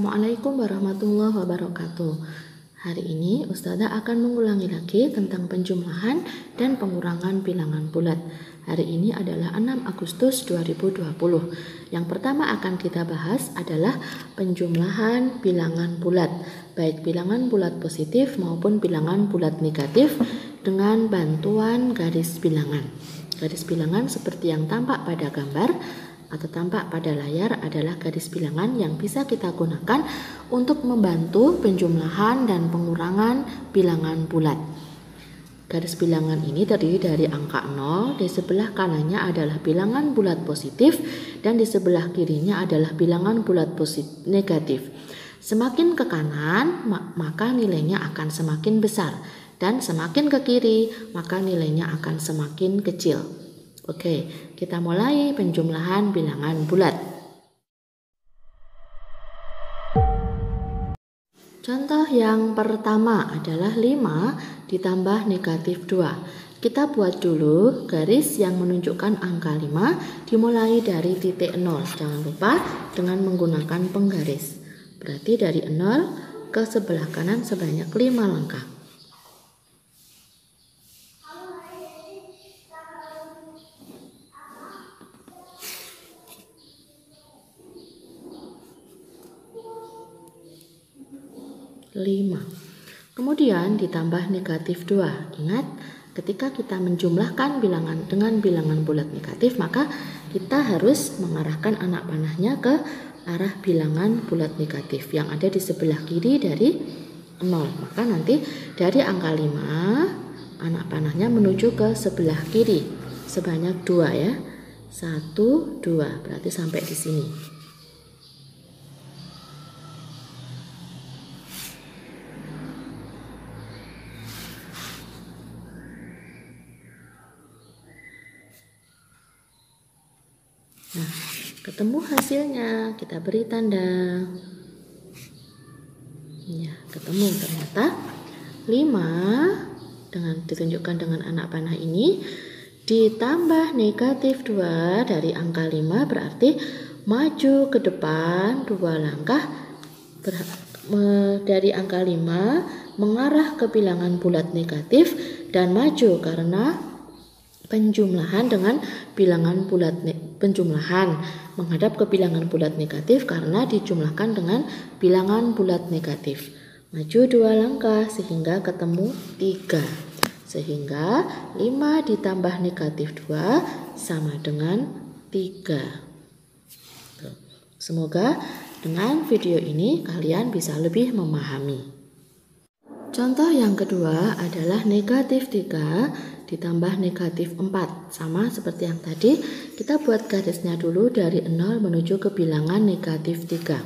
Assalamualaikum warahmatullahi wabarakatuh. Hari ini Ustazah akan mengulangi lagi tentang penjumlahan dan pengurangan bilangan bulat. Hari ini adalah 6 Agustus 2020. Yang pertama akan kita bahas adalah penjumlahan bilangan bulat, baik bilangan bulat positif maupun bilangan bulat negatif dengan bantuan garis bilangan. Garis bilangan seperti yang tampak pada gambar atau tampak pada layar adalah garis bilangan yang bisa kita gunakan untuk membantu penjumlahan dan pengurangan bilangan bulat. Garis bilangan ini terdiri dari angka 0, di sebelah kanannya adalah bilangan bulat positif dan di sebelah kirinya adalah bilangan bulat negatif. Semakin ke kanan maka nilainya akan semakin besar dan semakin ke kiri maka nilainya akan semakin kecil. Oke, kita mulai penjumlahan bilangan bulat. Contoh yang pertama adalah 5 ditambah negatif 2. Kita buat dulu garis yang menunjukkan angka 5 dimulai dari titik 0. Jangan lupa dengan menggunakan penggaris. Berarti dari 0 ke sebelah kanan sebanyak 5 langkah. Kemudian ditambah negatif 2. Ingat, ketika kita menjumlahkan bilangan dengan bilangan bulat negatif, maka kita harus mengarahkan anak panahnya ke arah bilangan bulat negatif yang ada di sebelah kiri dari 0. Maka nanti dari angka 5, anak panahnya menuju ke sebelah kiri sebanyak 2 ya. 1, 2, berarti sampai di sini. Nah, ketemu hasilnya, kita beri tanda. Ya, ketemu ternyata 5 dengan ditunjukkan dengan anak panah ini ditambah negatif 2 dari angka 5 berarti maju ke depan 2 langkah dari angka 5 mengarah ke bilangan bulat negatif dan maju karena penjumlahan dengan bilangan bulat penjumlahan menghadap ke bilangan bulat negatif karena dijumlahkan dengan bilangan bulat negatif. Maju 2 langkah sehingga ketemu 3. Sehingga 5 ditambah negatif 2 sama dengan 3. Semoga dengan video ini kalian bisa lebih memahami. Contoh yang kedua adalah negatif 3 ditambah negatif 4. Sama seperti yang tadi, kita buat garisnya dulu dari 0 menuju ke bilangan negatif 3.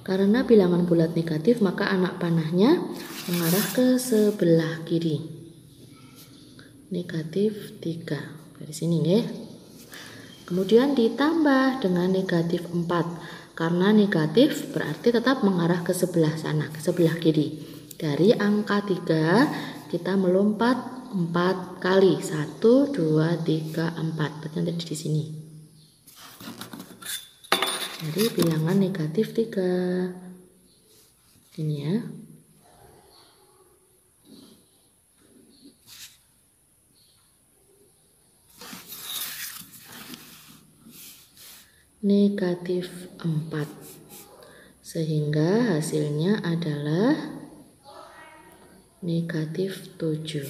Karena bilangan bulat negatif, maka anak panahnya mengarah ke sebelah kiri. Negatif 3. Dari sini ya. Kemudian ditambah dengan negatif 4. Karena negatif berarti tetap mengarah ke sebelah sana, ke sebelah kiri. Dari angka 3 kita melompat 4 kali. 1, 2, 3, 4. Berarti ada di sini. Dari bilangan negatif 3. Ini ya. Negatif 4 sehingga hasilnya adalah negatif 7.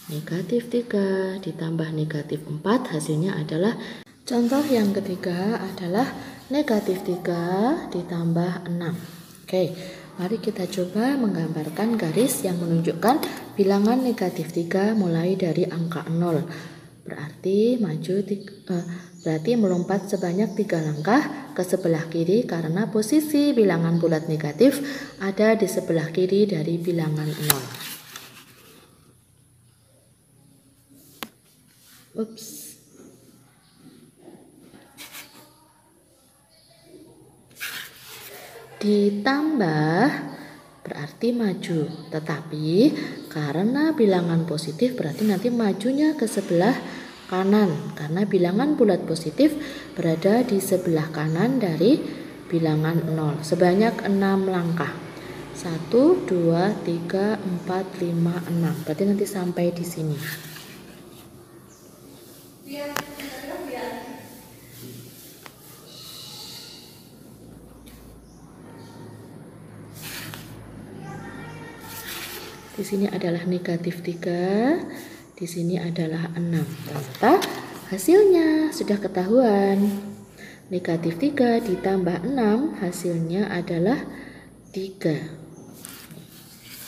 Negatif 3 ditambah negatif 4 hasilnya adalah contoh yang ketiga adalah negatif 3 ditambah 6. Oke, mari kita coba menggambarkan garis yang menunjukkan bilangan negatif 3 mulai dari angka 0. Berarti melompat sebanyak 3 langkah ke sebelah kiri karena posisi bilangan bulat negatif ada di sebelah kiri dari bilangan 0. Ditambah berarti maju, tetapi Karena bilangan positif berarti nanti majunya ke sebelah kanan. Karena bilangan bulat positif berada di sebelah kanan dari bilangan 0 sebanyak 6 langkah. 1, 2, 3, 4, 5, 6. Berarti nanti sampai di sini. Di sini adalah negatif 3, di sini adalah 6. Ternyata hasilnya sudah ketahuan. Negatif 3 ditambah 6 hasilnya adalah 3.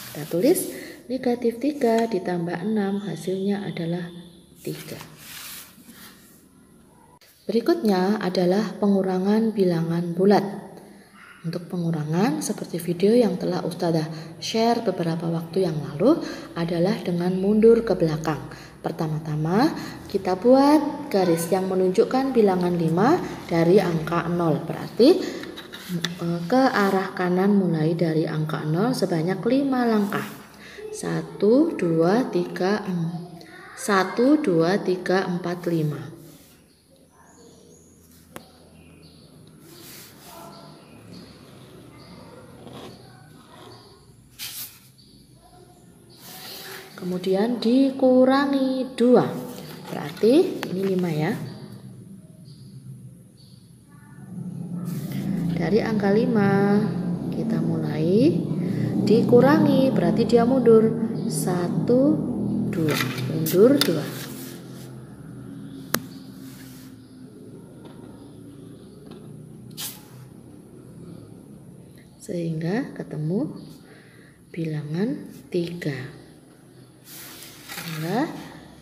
Kita tulis negatif 3 ditambah 6 hasilnya adalah 3. Berikutnya adalah pengurangan bilangan bulat. Untuk pengurangan seperti video yang telah Ustazah share beberapa waktu yang lalu adalah dengan mundur ke belakang. Pertama-tama kita buat garis yang menunjukkan bilangan 5 dari angka 0. Berarti ke arah kanan mulai dari angka 0 sebanyak 5 langkah. 1, 2, 3, 4, 5. Kemudian dikurangi 2. Berarti ini 5 ya. Dari angka 5 kita mulai dikurangi, berarti dia mundur 1, 2, mundur 2. Sehingga ketemu bilangan 3.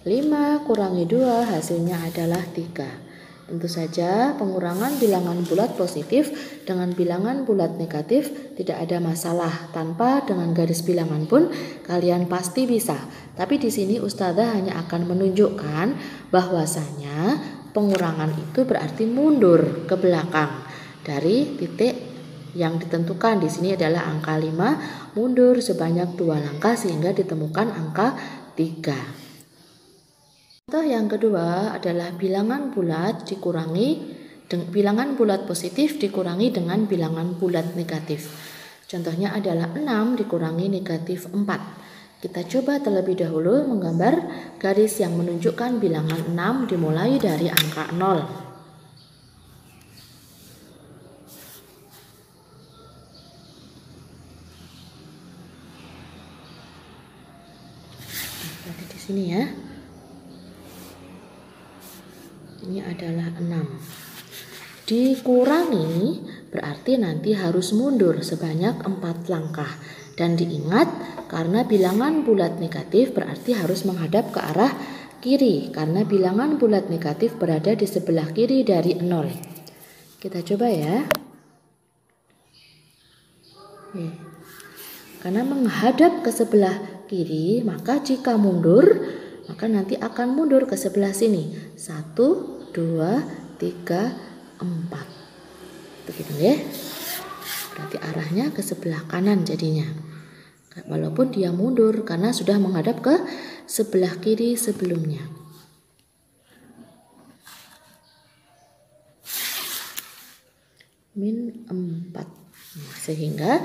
5 kurangi 2 hasilnya adalah 3. Tentu saja pengurangan bilangan bulat positif dengan bilangan bulat negatif tidak ada masalah. Tanpa dengan garis bilangan pun kalian pasti bisa. Tapi di sini Ustazah hanya akan menunjukkan bahwasanya pengurangan itu berarti mundur ke belakang dari titik yang ditentukan. Di sini adalah angka 5, mundur sebanyak 2 langkah sehingga ditemukan angka 3. Contoh yang kedua adalah bilangan bulat bilangan bulat positif dikurangi dengan bilangan bulat negatif. Contohnya adalah 6 dikurangi negatif 4. Kita coba terlebih dahulu menggambar garis yang menunjukkan bilangan 6 dimulai dari angka 0. Berarti di sini ya. Ini adalah 6. Dikurangi berarti nanti harus mundur sebanyak 4 langkah. Dan diingat karena bilangan bulat negatif berarti harus menghadap ke arah kiri. Karena bilangan bulat negatif berada di sebelah kiri dari 0. Kita coba ya. Karena menghadap ke sebelah kiri, maka jika mundur maka nanti akan mundur ke sebelah sini. 1, 2, 3, 4. Begitu ya. Berarti arahnya ke sebelah kanan jadinya. Walaupun dia mundur karena sudah menghadap ke sebelah kiri sebelumnya. Min 4. Sehingga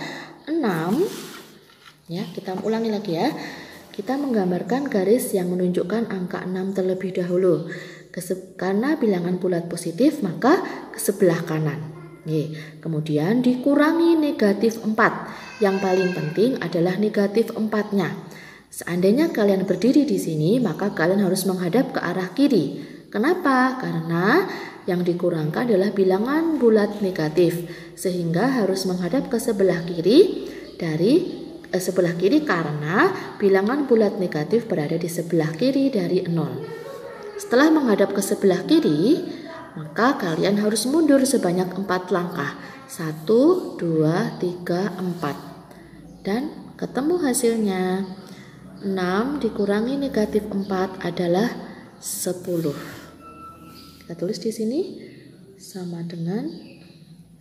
6 ya, kita ulangi lagi ya. Kita menggambarkan garis yang menunjukkan angka 6 terlebih dahulu. Karena bilangan bulat positif maka ke sebelah kanan. Kemudian dikurangi negatif 4. Yang paling penting adalah negatif 4-nya. Seandainya kalian berdiri di sini maka kalian harus menghadap ke arah kiri. Kenapa? Karena yang dikurangkan adalah bilangan bulat negatif. Sehingga harus menghadap ke sebelah kiri sebelah kiri karena bilangan bulat negatif berada di sebelah kiri dari 0. Setelah menghadap ke sebelah kiri, maka kalian harus mundur sebanyak 4 langkah. 1, 2, 3, 4. Dan ketemu hasilnya. 6 dikurangi negatif 4 adalah 10. Kita tulis di sini sama dengan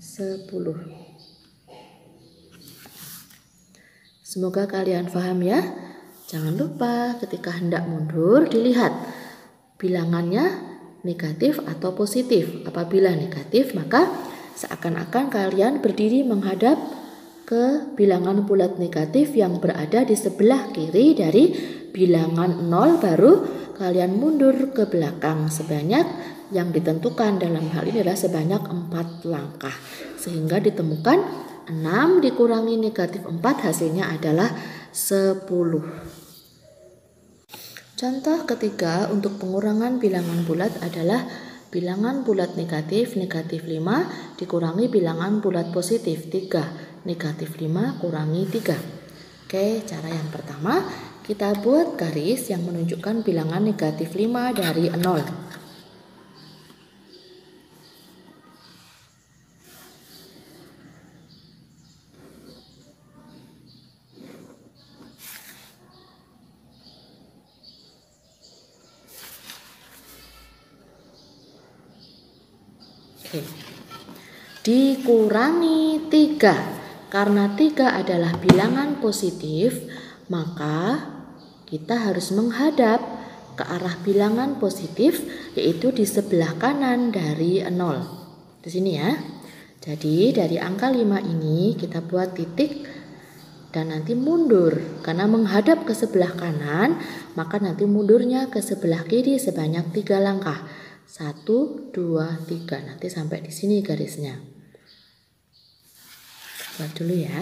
10. Semoga kalian paham ya. Jangan lupa ketika hendak mundur dilihat bilangannya negatif atau positif. Apabila negatif maka seakan-akan kalian berdiri menghadap ke bilangan bulat negatif yang berada di sebelah kiri dari bilangan 0, baru kalian mundur ke belakang sebanyak yang ditentukan dalam hal ini adalah sebanyak 4 langkah. Sehingga ditemukan 6 dikurangi negatif 4 hasilnya adalah 10. Contoh ketiga untuk pengurangan bilangan bulat adalah bilangan bulat negatif 5 dikurangi bilangan bulat positif 3. Negatif 5 kurangi 3. Oke, cara yang pertama kita buat garis yang menunjukkan bilangan negatif 5 dari 0. Oke. Dikurangi 3. Karena 3 adalah bilangan positif, maka kita harus menghadap ke arah bilangan positif, yaitu di sebelah kanan dari 0. Di sini ya. Jadi dari angka 5 ini kita buat titik dan nanti mundur. Karena menghadap ke sebelah kanan, maka nanti mundurnya ke sebelah kiri sebanyak 3 langkah. 1, 2, 3. Nanti sampai di sini garisnya. Buat dulu ya.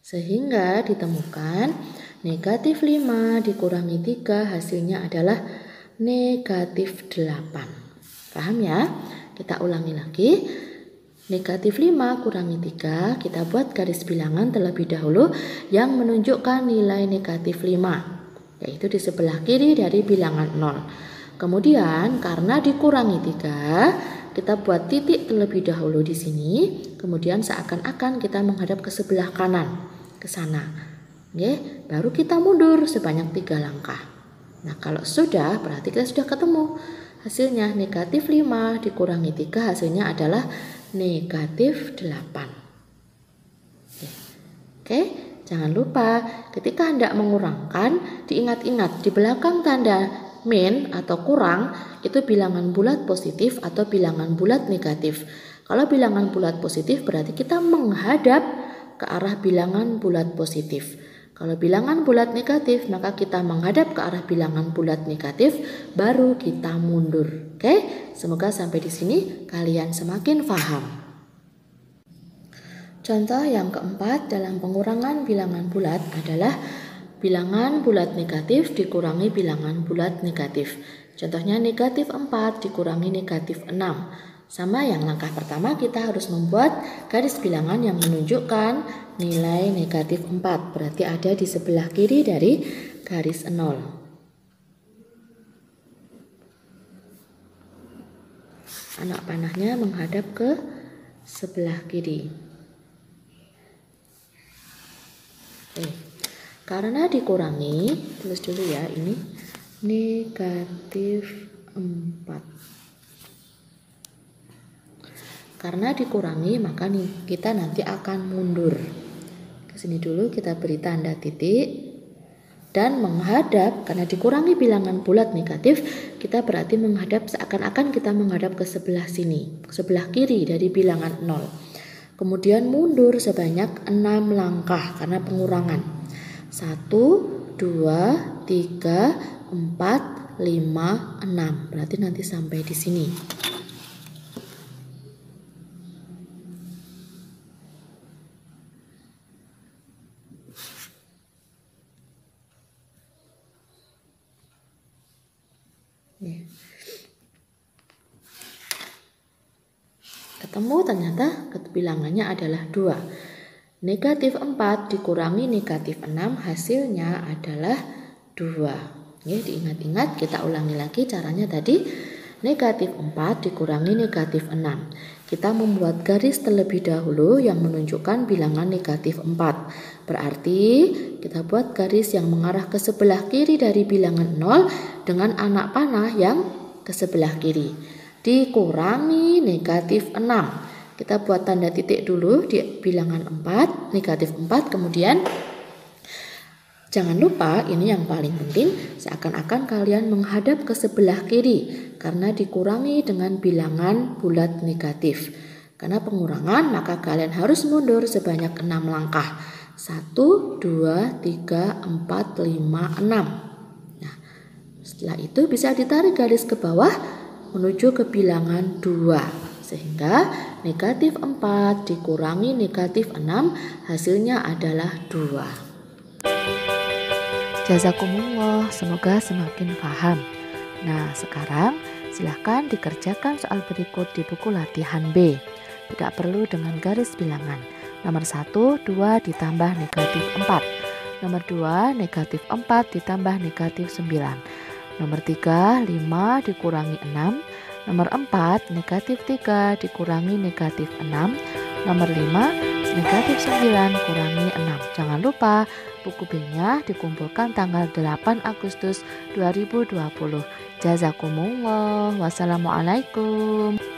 Sehingga ditemukan negatif 5 dikurangi 3 hasilnya adalah negatif 8. Paham ya? Kita ulangi lagi. Negatif 5 kurangi 3, kita buat garis bilangan terlebih dahulu yang menunjukkan nilai negatif 5, yaitu di sebelah kiri dari bilangan 0. Kemudian karena dikurangi 3, kita buat titik terlebih dahulu di sini, kemudian seakan-akan kita menghadap ke sebelah kanan, ke sana. Oke, baru kita mundur sebanyak 3 langkah. Nah, kalau sudah berarti kita sudah ketemu. Hasilnya negatif 5 dikurangi 3 hasilnya adalah negatif 8. Oke, jangan lupa ketika hendak mengurangkan diingat-ingat di belakang tanda min atau kurang itu bilangan bulat positif atau bilangan bulat negatif. Kalau bilangan bulat positif berarti kita menghadap ke arah bilangan bulat positif. Kalau bilangan bulat negatif maka kita menghadap ke arah bilangan bulat negatif, baru kita mundur. Oke, semoga sampai di sini kalian semakin paham. Contoh yang keempat dalam pengurangan bilangan bulat adalah bilangan bulat negatif dikurangi bilangan bulat negatif. Contohnya negatif 4 dikurangi negatif 6. Sama yang langkah pertama kita harus membuat garis bilangan yang menunjukkan nilai negatif 4. Berarti ada di sebelah kiri dari garis 0. Anak panahnya menghadap ke sebelah kiri. Karena dikurangi, tulis dulu ya ini negatif 4. Karena dikurangi maka kita nanti akan mundur. Ke sini dulu kita beri tanda titik dan menghadap, karena dikurangi bilangan bulat negatif, kita berarti menghadap seakan-akan kita menghadap ke sebelah sini, ke sebelah kiri dari bilangan 0. Kemudian mundur sebanyak 6 langkah karena pengurangan. 1, 2, 3, 4, 5, 6. Berarti nanti sampai di sini. Ketemu ternyata bilangannya adalah 2. Negatif 4 dikurangi negatif 6 hasilnya adalah 2. Diingat-ingat, kita ulangi lagi caranya tadi. Negatif 4 dikurangi negatif 6. Kita membuat garis terlebih dahulu yang menunjukkan bilangan negatif 4. Berarti kita buat garis yang mengarah ke sebelah kiri dari bilangan 0 dengan anak panah yang ke sebelah kiri. Dikurangi negatif 6. Kita buat tanda titik dulu di bilangan 4, negatif 4. Kemudian jangan lupa, ini yang paling penting, seakan-akan kalian menghadap ke sebelah kiri karena dikurangi dengan bilangan bulat negatif. Karena pengurangan, maka kalian harus mundur sebanyak 6 langkah. 1, 2, 3, 4, 5, 6. Nah, setelah itu bisa ditarik garis ke bawah menuju ke bilangan 2. Sehingga negatif 4 dikurangi negatif 6 hasilnya adalah 2. Jazakumullah, semoga semakin paham. Nah, sekarang silahkan dikerjakan soal berikut di buku latihan B. Tidak perlu dengan garis bilangan. Nomor 1, 2 ditambah negatif 4. Nomor 2, negatif 4 ditambah negatif 9. Nomor 3, 5 dikurangi 6. Nomor 4, negatif 3 dikurangi negatif 6. Nomor 5, negatif 9 kurangi 6. Jangan lupa, buku B-nya dikumpulkan tanggal 8 Agustus 2020. Jazakumullah. Wassalamualaikum.